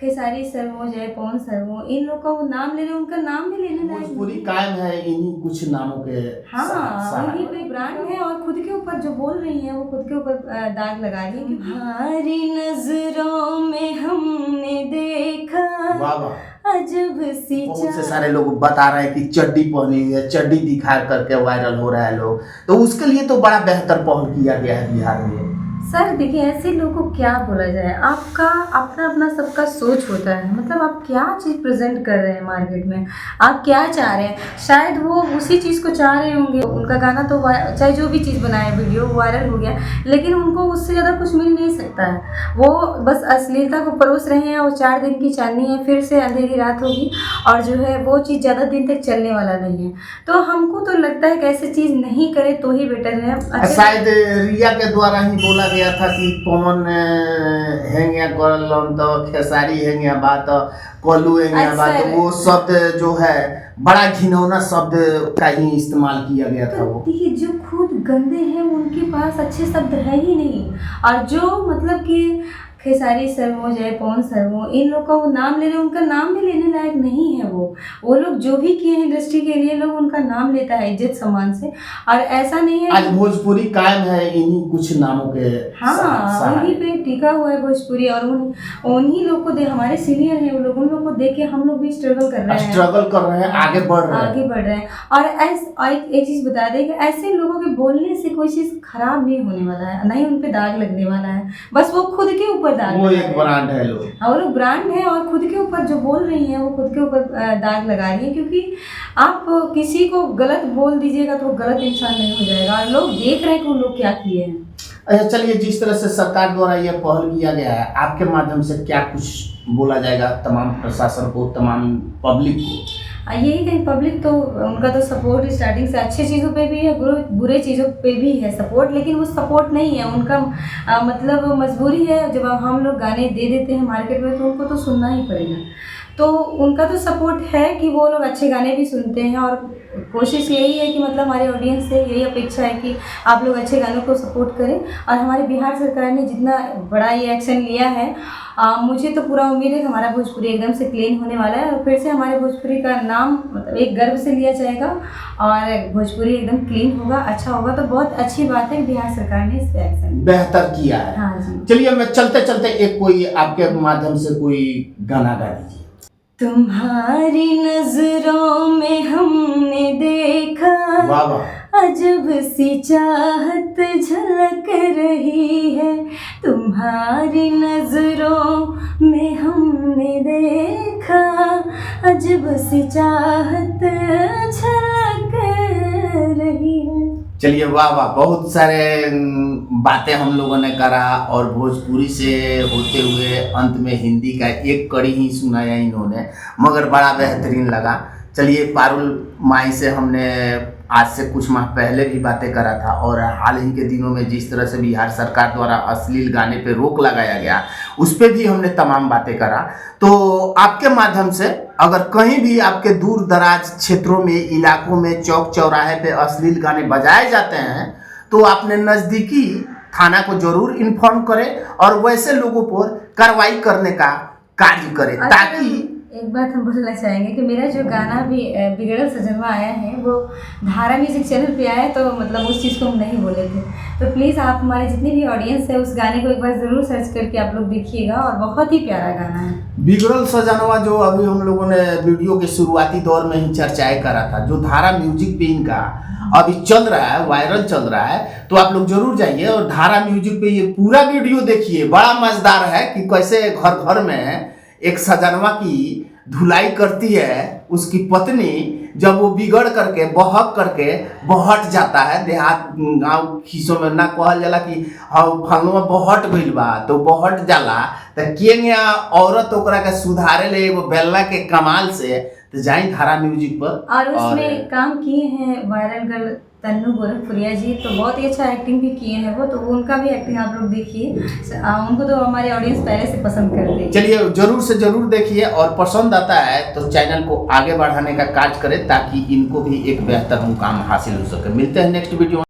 Khesari sir हो चाहे पवन sir हो, इन लोग का वो नाम ले रहे हैं, उनका नाम भी लेने लायक भोजपुरी कायम है इन्हीं कुछ नामों के हाँ, उन्हीं पे ब्रांड है और खुद के ऊपर जो बोल रही हैं वो खुद के ऊपर दाग लगा रही है। तुम्हारी नजरों में हमने देखा वाह वाह, अजब सी बहुत से सारे लोग बता रहे हैं कि चड्डी पहनी हुई है, चड्डी दिखा करके वायरल हो रहा है लोग, तो उसके लिए तो बड़ा बेहतर पहल किया गया है बिहार में। सर देखिए, ऐसे लोगों को क्या बोला जाए, आपका अपना अपना सबका सोच होता है। मतलब आप क्या चीज़ प्रेजेंट कर रहे हैं मार्केट में, आप क्या चाह रहे हैं, शायद वो उसी चीज़ को चाह रहे होंगे। उनका गाना तो चाहे जो भी चीज़ बनाए वीडियो वायरल हो गया, लेकिन उनको उससे ज़्यादा कुछ मिल नहीं सकता है। वो बस अश्लीलता को परोस रहे हैं और 4 दिन की चांदनी है, फिर से अंधेरी रात होगी और जो है वो चीज़ ज़्यादा दिन तक चलने वाला नहीं है। तो हमको तो लगता है कि ऐसी चीज़ नहीं करे तो ही बेटर है। शायद रिया के द्वारा ही बोला गया था कि पवन हेंगे करलन तो खेसारी हेंगे बात कलू हेंगे बात, वो शब्द जो है बड़ा घिनौना शब्द का ही इस्तेमाल किया गया था। वो देखिए, जो खुद गंदे हैं उनके पास अच्छे शब्द है ही नहीं, और जो मतलब कि खेसारी सर हो चाहे पवन सर हो, इन लोग का वो नाम ले रहे हैं, उनका नाम भी लेने लायक नहीं है। वो लोग जो भी किए हैं इंडस्ट्री के लिए, लोग उनका नाम लेता है इज्जत सम्मान से, और ऐसा नहीं है। आज भोजपुरी कायम है इन्हीं कुछ नामों के हाँ, उन्हीं पे टिका हुआ है भोजपुरी, और उन्हीं लोग को हमारे सीनियर हैं वो लोग, उन लोग को देख के हम लोग भी स्ट्रगल कर रहे हैं, आगे बढ़ रहे हैं। और एक चीज़ बता दें कि ऐसे लोगों के बोलने से कोई चीज़ खराब नहीं होने वाला है, नहीं उन पे दाग लगने वाला है, बस वो खुद के ऊपर वो एक ब्रांड है। लोग ब्रांड है और खुद के ऊपर जो बोल रही हैं वो खुद के ऊपर दाग लगा रही है। क्योंकि आप किसी को गलत बोल दीजिएगा तो वो गलत इंसान नहीं हो जाएगा, और लोग देख रहे हैं कि वो लोग क्या किए हैं। अच्छा चलिए, जिस तरह से सरकार द्वारा यह पहल किया गया है, आपके माध्यम से क्या कुछ बोला जाएगा तमाम प्रशासन को, तमाम पब्लिक को? यही कहीं पब्लिक तो उनका तो सपोर्ट स्टार्टिंग से अच्छी चीज़ों पे भी है, बुरे चीज़ों पे भी है सपोर्ट, लेकिन वो सपोर्ट नहीं है उनका, मतलब मजबूरी है। जब हम लोग गाने दे देते हैं मार्केट में तो उनको तो सुनना ही पड़ेगा। तो उनका तो सपोर्ट है कि वो लोग अच्छे गाने भी सुनते हैं, और कोशिश यही है कि मतलब हमारे ऑडियंस से यही अपेक्षा है कि आप लोग अच्छे गानों को सपोर्ट करें। और हमारे बिहार सरकार ने जितना बड़ा ये एक्शन लिया है, मुझे तो पूरा उम्मीद है कि हमारा भोजपुरी एकदम से क्लीन होने वाला है, और फिर से हमारे भोजपुरी का नाम मतलब एक गर्व से लिया जाएगा, और भोजपुरी एकदम क्लीन होगा, अच्छा होगा। तो बहुत अच्छी बात है कि बिहार सरकार ने इस पर एक्शन बेहतर किया है। हाँ जी। चलिए, मैं चलते चलते एक कोई आपके माध्यम से कोई गाना गा दीजिए। तुम्हारी नजरों में हमने देखा वाह वाह, अजब सी चाहत झलक रही है। तुम्हारी नजरों में हमने देखा अजब सी चाहत झलक रही है। चलिए वाह वाह, बहुत सारे बातें हम लोगों ने करा, और भोजपुरी से होते हुए अंत में हिंदी का एक कड़ी ही सुनाया इन्होंने, मगर बड़ा बेहतरीन लगा। चलिए, पारुल माई से हमने आज से कुछ माह पहले भी बातें करा था, और हाल ही के दिनों में जिस तरह से बिहार सरकार द्वारा अश्लील गाने पे रोक लगाया गया, उस पर भी हमने तमाम बातें करा। तो आपके माध्यम से अगर कहीं भी आपके दूर दराज क्षेत्रों में, इलाकों में, चौक चौराहे पे अश्लील गाने बजाए जाते हैं, तो आपने नज़दीकी थाना को जरूर इन्फॉर्म करें और वैसे लोगों पर कार्रवाई करने का कार्य करें, ताकि एक बात हम बोलना चाहेंगे कि मेरा जो गाना भी बिगड़ल सजनवा आया है वो धारा म्यूजिक चैनल पे आया है, तो मतलब उस चीज़ को हम नहीं बोले थे। तो प्लीज़ आप हमारे जितनी भी ऑडियंस है उस गाने को एक बार ज़रूर सर्च करके आप लोग देखिएगा, और बहुत ही प्यारा गाना है। बिगड़ल सजनवा जो अभी हम लोगों ने वीडियो के शुरुआती दौर में ही चर्चाएं करा था, जो धारा म्यूजिक पे इनका अभी चल रहा है, वायरल चल रहा है, तो आप लोग जरूर जाइए और धारा म्यूजिक पे ये पूरा वीडियो देखिए। बड़ा मजेदार है कि कैसे घर घर में एक सजनवा की धुलाई करती है उसकी पत्नी, जब वो बिगड़ करके बहक करके बहट जाता है। देहात गांव खीसों में ना कहल जाला कि हम फलवा बहट गइल बा, तो बहट जाला तो केंगे औरत ओकरा के सुधारे ले एगो बेलना के कमाल से। तो जाई धारा म्यूजिक पर, और उसमें काम किए हैं वायरल गर्ल तन्नू गोरखपुरिया जी, तो बहुत ही अच्छा एक्टिंग भी किए हैं वो, तो उनका भी एक्टिंग आप लोग देखिए, उनको तो हमारे ऑडियंस पहले से पसंद करते हैं। चलिए जरूर से जरूर देखिए, और पसंद आता है तो चैनल को आगे बढ़ाने का कार्य करें, ताकि इनको भी एक बेहतर मुकाम हासिल हो सके। मिलते हैं नेक्स्ट वीडियो।